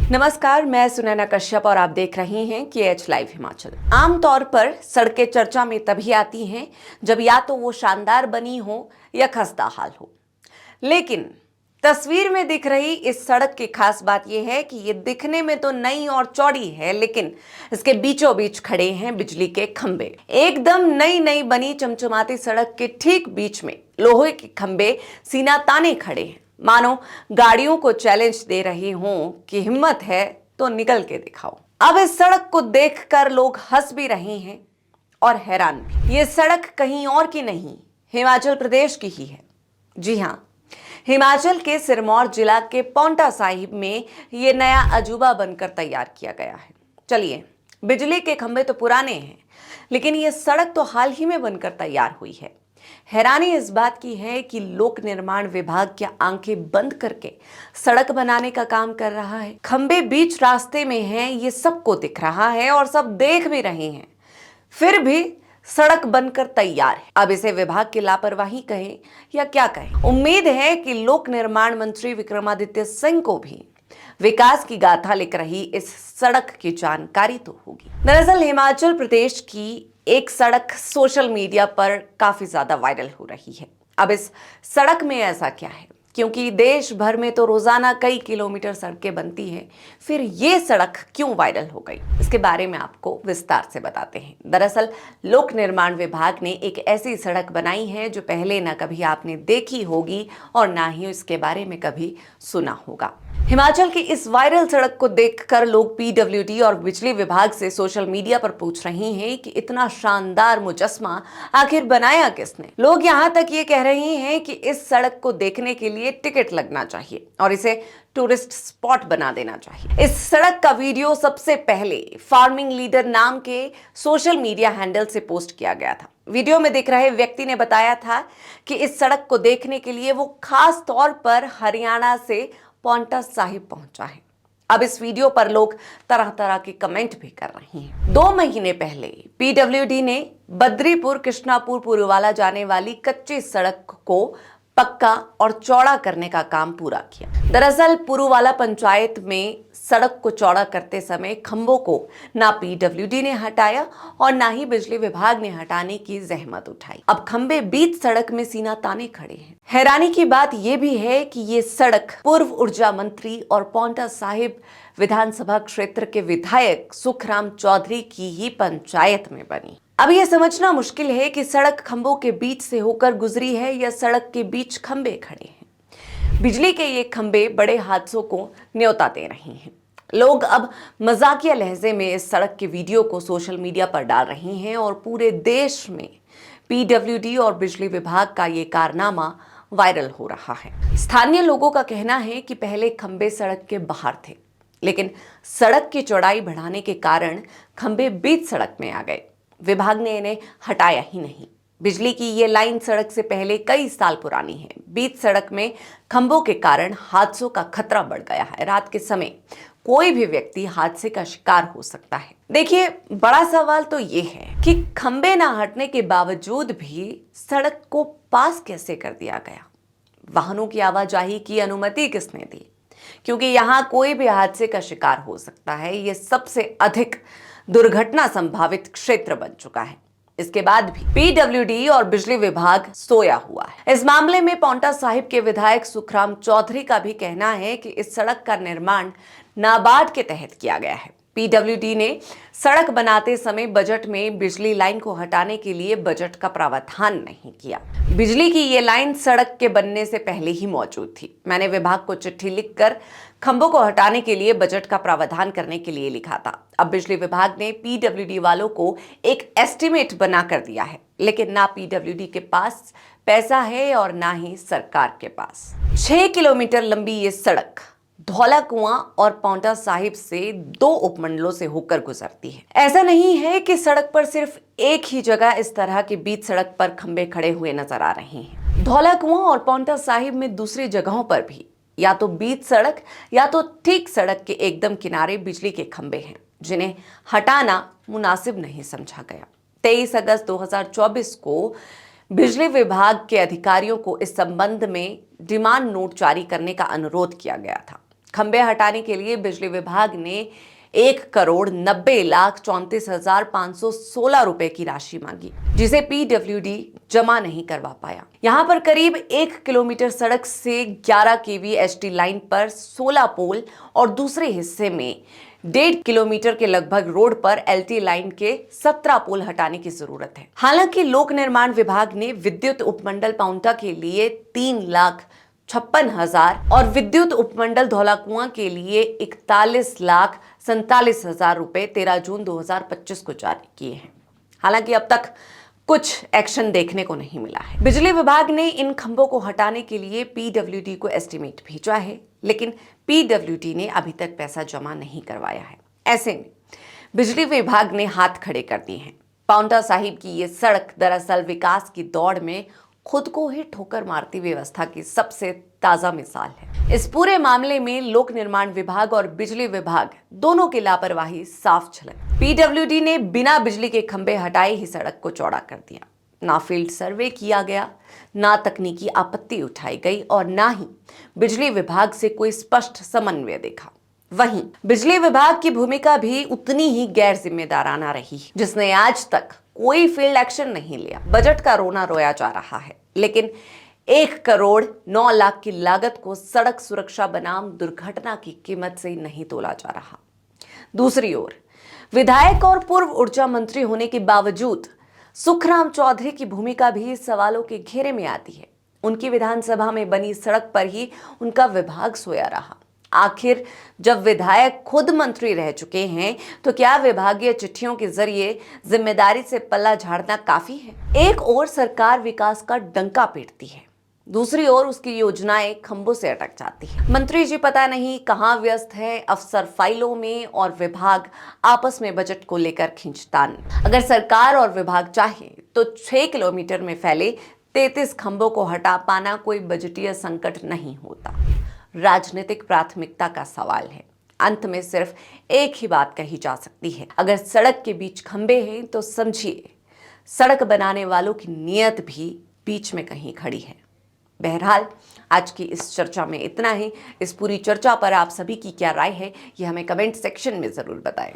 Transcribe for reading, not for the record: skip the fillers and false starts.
नमस्कार, मैं सुनैना कश्यप और आप देख रहे हैं KH लाइव हिमाचल। आमतौर पर सड़कें चर्चा में तभी आती हैं जब या तो वो शानदार बनी हो या खस्ता हाल हो। लेकिन तस्वीर में दिख रही इस सड़क की खास बात यह है कि ये दिखने में तो नई और चौड़ी है, लेकिन इसके बीचों बीच खड़े हैं बिजली के खंभे। एकदम नई नई बनी चमचमाती सड़क के ठीक बीच में लोहे के खंभे सीना ताने खड़े हैं, मानो गाड़ियों को चैलेंज दे रहे हों कि हिम्मत है तो निकल के दिखाओ। अब इस सड़क को देखकर लोग हंस भी रहे हैं और हैरान भी। ये सड़क कहीं और की नहीं, हिमाचल प्रदेश की ही है। जी हाँ, हिमाचल के सिरमौर जिला के पांवटा साहिब में ये नया अजूबा बनकर तैयार किया गया है। चलिए, बिजली के खंभे तो पुराने हैं, लेकिन ये सड़क तो हाल ही में बनकर तैयार हुई है। हैरानी इस बात की है कि लोक निर्माण विभाग क्या आंखें बंद करके सड़क बनाने का काम कर रहा है। खंभे बीच रास्ते में हैं, ये सबको दिख रहा है और सब देख भी रहे हैं, फिर भी सड़क बनकर तैयार है। अब इसे विभाग की लापरवाही कहें या क्या कहें। उम्मीद है कि लोक निर्माण मंत्री विक्रमादित्य सिंह को भी विकास की गाथा लिख रही इस सड़क की जानकारी तो होगी। दरअसल हिमाचल प्रदेश की एक सड़क सोशल मीडिया पर काफी ज्यादा वायरल हो रही है। अब इस सड़क में ऐसा क्या है, क्योंकि देश भर में तो रोजाना कई किलोमीटर सड़कें बनती हैं, फिर ये सड़क क्यों वायरल हो गई, इसके बारे में आपको विस्तार से बताते हैं। दरअसल लोक निर्माण विभाग ने एक ऐसी सड़क बनाई है जो पहले ना कभी आपने देखी होगी और ना ही इसके बारे में कभी सुना होगा। हिमाचल की इस वायरल सड़क को देखकर लोग PWD और बिजली विभाग से सोशल मीडिया पर पूछ रहे हैं कि इतना शानदार मुजस्मा आखिर बनाया किसने। लोग यहाँ तक ये कह रहे हैं कि इस सड़क को देखने के लिए टिकट लगना चाहिए और इसे टूरिस्ट स्पॉट बना देना चाहिए। इस सड़क का वीडियो सबसे पहले फार्मिंग लीडर नाम के सोशल मीडिया हैंडल से पोस्ट किया गया था। वीडियो में दिख रहे व्यक्ति ने बताया था कि इस सड़क को देखने के लिए वो खास तौर पर हरियाणा से पांवटा साहिब पहुंचा है। अब इस वीडियो पर लोग तरह तरह के कमेंट भी कर रहे हैं। 2 महीने पहले PWD ने बद्रीपुर कृष्णापुर पुरुवाला जाने वाली कच्ची सड़क को पक्का और चौड़ा करने का काम पूरा किया। दरअसल पुरुवाला पंचायत में सड़क को चौड़ा करते समय खंभों को ना PWD ने हटाया और ना ही बिजली विभाग ने हटाने की जहमत उठाई। अब खंभे बीच सड़क में सीना ताने खड़े हैं। हैरानी की बात यह भी है कि ये सड़क पूर्व ऊर्जा मंत्री और पांवटा साहिब विधानसभा क्षेत्र के विधायक सुखराम चौधरी की ही पंचायत में बनी। अब यह समझना मुश्किल है कि सड़क खंभों के बीच से होकर गुजरी है या सड़क के बीच खंभे खड़े हैं। बिजली के ये खंभे बड़े हादसों को न्योता दे रहे हैं। लोग अब मजाकिया लहजे में इस सड़क के वीडियो को सोशल मीडिया पर डाल रहे हैं और पूरे देश में PWD और बिजली विभाग का ये कारनामा वायरल हो रहा है। स्थानीय लोगों का कहना है कि पहले खंभे सड़क के बाहर थे, लेकिन सड़क की चौड़ाई बढ़ाने के कारण खंभे बीच सड़क में आ गए। विभाग ने इन्हें हटाया ही नहीं। बिजली की ये लाइन सड़क से पहले कई साल पुरानी है। बीच सड़क में खंभों के कारण हादसों का खतरा बढ़ गया है। रात के समय कोई भी व्यक्ति हादसे का शिकार हो सकता है। देखिए, बड़ा सवाल तो ये है कि खंभे ना हटने के बावजूद भी सड़क को पास कैसे कर दिया गया। वाहनों की आवाजाही की अनुमति किसने दी, क्योंकि यहाँ कोई भी हादसे का शिकार हो सकता है। ये सबसे अधिक दुर्घटना संभावित क्षेत्र बन चुका है। इसके बाद भी PWD और बिजली विभाग सोया हुआ है। इस मामले में पांवटा साहिब के विधायक सुखराम चौधरी का भी कहना है कि इस सड़क का निर्माण नाबार्ड के तहत किया गया है। PWD ने सड़क बनाते समय बजट में बिजली लाइन को हटाने के लिए बजट का प्रावधान नहीं किया। बिजली की ये लाइन सड़क के बनने से पहले ही मौजूद थी। मैंने विभाग को चिट्ठी लिखकर खंभों को हटाने के लिए बजट का प्रावधान करने के लिए लिखा था। अब बिजली विभाग ने PWD वालों को एक एस्टीमेट बना कर दिया है, लेकिन ना PWD के पास पैसा है और ना ही सरकार के पास। 6 किलोमीटर लंबी ये सड़क धौला कुआं और पांवटा साहिब से 2 उपमंडलों से होकर गुजरती है। ऐसा नहीं है कि सड़क पर सिर्फ एक ही जगह इस तरह के बीच सड़क पर खंभे खड़े हुए नजर आ रहे हैं। धौला कुआं और पांवटा साहिब में दूसरी जगहों पर भी या तो बीच सड़क या तो ठीक सड़क के एकदम किनारे बिजली के खंभे हैं, जिन्हें हटाना मुनासिब नहीं समझा गया। 23 अगस्त 2024 को बिजली विभाग के अधिकारियों को इस संबंध में डिमांड नोट जारी करने का अनुरोध किया गया था। खंभे हटाने के लिए बिजली विभाग ने 1,90,34,516 रुपए की राशि मांगी, जिसे पीडब्ल्यूडी जमा नहीं करवा पाया। यहां पर करीब 1 किलोमीटर सड़क से 11 केवी एचटी लाइन पर 16 पोल और दूसरे हिस्से में 1.5 किलोमीटर के लगभग रोड पर एलटी लाइन के 17 पोल हटाने की जरूरत है। हालांकि लोक निर्माण विभाग ने विद्युत उपमंडल पाउंटा के लिए 3,56,000 और विद्युत उपमंडल धौलाकुआं के लिए 41,47,000 रुपए 13 जून 2025 को जारी किए हैं। हालांकि अब तक कुछ एक्शन देखने को नहीं मिला है। बिजली विभाग ने इन खंभों को हटाने के लिए पीडब्ल्यूडी को एस्टीमेट भेजा है, लेकिन पीडब्ल्यूडी ने अभी तक पैसा जमा नहीं करवाया है। ऐसे में बिजली विभाग ने हाथ खड़े कर दिए हैं। पाउंटा साहिब की ये सड़क दरअसल विकास की दौड़ में खुद को ही ठोकर मारती व्यवस्था की सबसे ताजा मिसाल है। इस पूरे मामले में लोक निर्माण विभाग और बिजली विभाग दोनों की लापरवाही साफ झलक। पीडब्ल्यूडी ने बिना बिजली के खंभे हटाए ही सड़क को चौड़ा कर दिया। ना फील्ड सर्वे किया गया, ना तकनीकी आपत्ति उठाई गई और ना ही बिजली विभाग से कोई स्पष्ट समन्वय देखा। वहीं बिजली विभाग की भूमिका भी उतनी ही गैर जिम्मेदाराना रही, जिसने आज तक कोई फील्ड एक्शन नहीं लिया। बजट का रोना रोया जा रहा है, लेकिन 1,09,00,000 की लागत को सड़क सुरक्षा बनाम दुर्घटना की कीमत से नहीं तोला जा रहा। दूसरी ओर विधायक और पूर्व ऊर्जा मंत्री होने के बावजूद सुखराम चौधरी की भूमिका भी सवालों के घेरे में आती है। उनकी विधानसभा में बनी सड़क पर ही उनका विभाग सोया रहा। आखिर जब विधायक खुद मंत्री रह चुके हैं तो क्या विभागीय चिट्ठियों के जरिए जिम्मेदारी से पल्ला झाड़ना काफी है? एक ओर सरकार विकास का डंका पीटती है, दूसरी ओर उसकी योजनाएं खंभों से अटक जाती है। मंत्री जी पता नहीं कहां व्यस्त है, अफसर फाइलों में और विभाग आपस में बजट को लेकर खींचतान। अगर सरकार और विभाग चाहे तो 6 किलोमीटर में फैले 33 खंभों को हटा पाना कोई बजटीय संकट नहीं होता। राजनीतिक प्राथमिकता का सवाल है। अंत में सिर्फ एक ही बात कही जा सकती है, अगर सड़क के बीच खंभे हैं तो समझिए सड़क बनाने वालों की नीयत भी बीच में कहीं खड़ी है। बहरहाल आज की इस चर्चा में इतना ही। इस पूरी चर्चा पर आप सभी की क्या राय है, ये हमें कमेंट सेक्शन में जरूर बताएं।